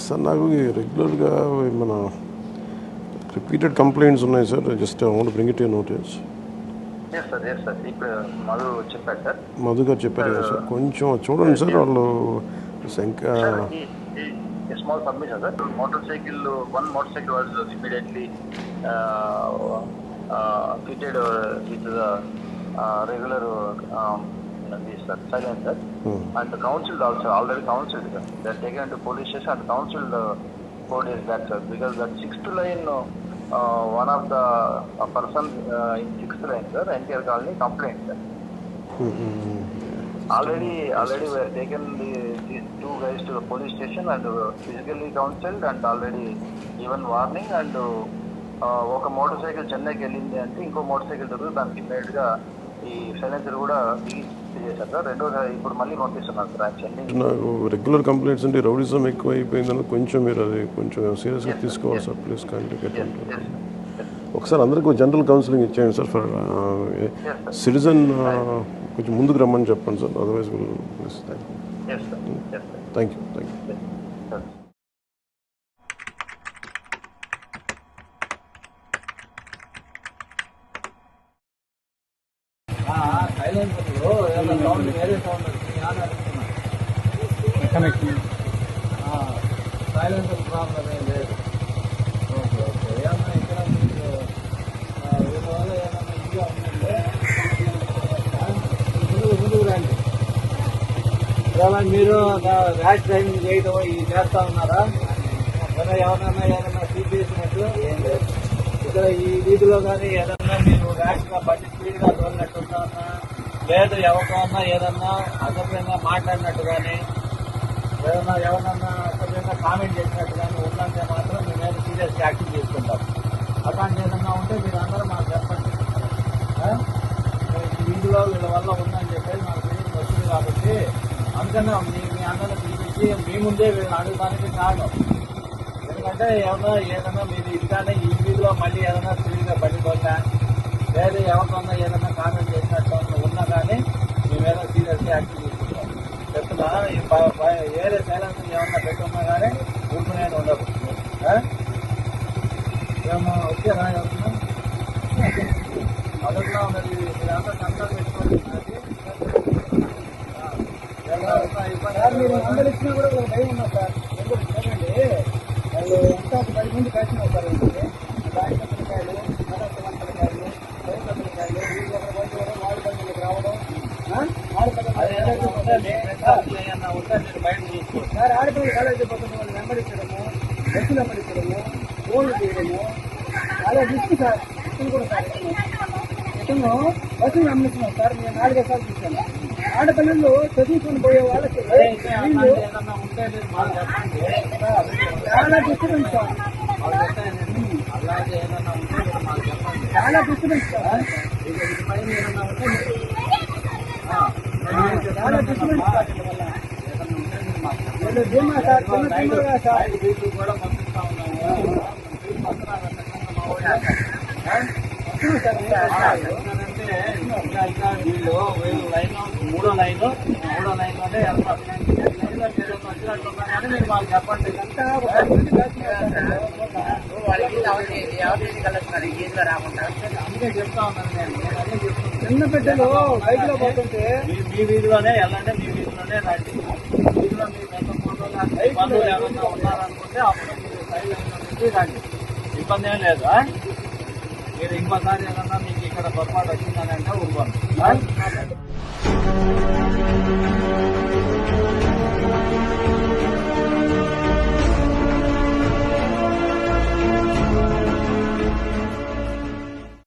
Sir నాకు రెగ్యులర్గా మన రిపీటెడ్ కంప్లైంట్స్ ఉన్నాయి sir. Just I want bring it you notice. ఇప్పుడు మధు చెప్పారు సార్. మధు గారు చెప్పారు కదా సార్, కొంచెం చూడండి సార్. వాళ్ళు small submission sir. one motorcycle was immediately fitted with the regular silencer, and the council also already counseled sir. They are taken to police station and counseled 4 days back sir, because that 6th line one of the person in 6th line sir, NTR colony complaint sir. Already we have taken these 2 guys to the police station and physically counseled and already given warning, and ఒక motor చెన్నైకి వెళ్ళింది అంటే ఇంకో motor cycle దొరికి దానికి ఇమ్మీడియట్గా ఈ silencer కూడా చేశారు సార్. రెండోసారి ఇప్పుడు మళ్ళీ పంపిస్తున్నారు సార్. యాక్చువల్లీ నాకు రెగ్యులర్ కంప్లైంట్స్ అంటే రౌడిజం ఎక్కువ అయిపోయిందని కొంచెం మీరు అది కొంచెం సీరియస్గా తీసుకోవాలి సార్. Please contact. ఒకసారి అందరికీ జనరల్ కౌన్సిలింగ్ ఇచ్చేయండి సార్. ఫర్ సిటిజన్ కొంచెం ముందుకు రమ్మని చెప్పండి sir. Otherwise please. Thank you. Silencer problem ఏం లేదు. ఓకే ఏమన్నా ఇక్కడ మీకు దీనివల్ల ఏమన్నా ఇదిగా ఉందంటే ముందుకు రండి. ఇలా మీరు ర్యాష్ డ్రైవింగ్ చేయడం ఇది చేస్తా ఉన్నారా? ఏదన్నా సీట్ చేసినట్టు ఏం లేదు. ఇక్కడ ఈ వీధిలో కానీ ఏదన్నా మీరు ర్యాష్గా బండి స్పీడ్గా తోలినట్టు లేదు, ఎవరికన్నా ఏదన్నా అసభ్యంగా మాట్లాడినట్టు కానీ ఎవరన్నా అసభ్యంగా కామెంట్ చేసినట్టు కానీ ఉందంటే మాత్రం మీ మీద సీరియస్ యాక్షన్ తీసుకుంటాం. అట్లాంటి ఏదన్నా ఉంటే మీరు అందరూ మాకు చెప్పండి. వీధిలో వీళ్ళ వల్ల ఉందని చెప్పేసి మాకు తెలియదు వస్తుంది కాబట్టి అందుకనే మీ అందరూ పిలిపించి మీ ముందే వీళ్ళని అడగడానికి కారణం. ఎందుకంటే ఏదన్నా మీరు ఇదిగానే ఈ వీధిలో మళ్ళీ ఏదైనా స్పీడ్గా బండి కొన్నా లేదు ఎవరికన్నా ఏదన్నా కామెంట్ చేసినట్టు ఉన్నా కానీ మీ మీద సీరియస్ యాక్షన్ తీసుకుంటాం. చెప్తున్నా ఏరే సైలెన్స్ ఏమన్నా పెట్టున్నా కానీ ఊరుకునేది ఉండదు. ఏమో వచ్చారా ఎవరన్నా అదొకలా ఉన్నది. మీరంతా కంట్రోల్ పెట్టుకోండి. మీరు అందరు ఇచ్చినా కూడా ఒక భయం ఉన్నారు సార్. ఎందుకు చూడండి, వాళ్ళు ఎంత 10 మంది కలిసి వస్తారు. దాని పత్రికాయలు పత్రికాయలు వీళ్ళు వాడి పనులకు రావడం సార్. ఆడపిల్లలు కాలేజీ పోతున్న వాళ్ళు వెంబడించడము, బస్సులు వెంబడించడము, ఫోన్లు చేయడము చాలా రిస్క్ సార్. ఇతను కూడా సార్ ఇతను బస్సులు గమనిస్తున్నాం సార్. నేను 4 సార్లు చూశాను. ఆడపిల్లలు చదువుకొని పోయే వాళ్ళకి చాలా డిస్టర్బెన్స్ సార్. చాలా డిస్టర్బెన్స్ సార్. చాలా డిస్టర్బెన్స్ సార్. జిమ్మా సార్, చిన్నగా సార్ కూడా పంపిస్తా ఉన్నాము. ఇంకా వీళ్ళు లైన్ మూడో లైన్లోనే వెళ్తారు. వచ్చినట్టున్నా కానీ మీరు మాకు చెప్పండి. అందుకే చెప్తా ఉన్నాను నేను అదే చెప్తున్నాను. చిన్న బిడ్డలు బైక్ లో పోతుంటే మీ వీధిలోనే వెళ్ళండి, మీ వీధిలోనే రండి. వీధిలో మీకు ఎంత ఫోటోలు బంధువులు ఏమన్నా ఉన్నారనుకుంటే అప్పుడు మీరు సైడ్ లైన్లో నుంచి రండి. ఇబ్బంది ఏం లేదు. మీరు ఇంకోసారి ఏదన్నా మీకు ఇక్కడ పొరపాటు వచ్చిందని అంటే ఊరుకోండి.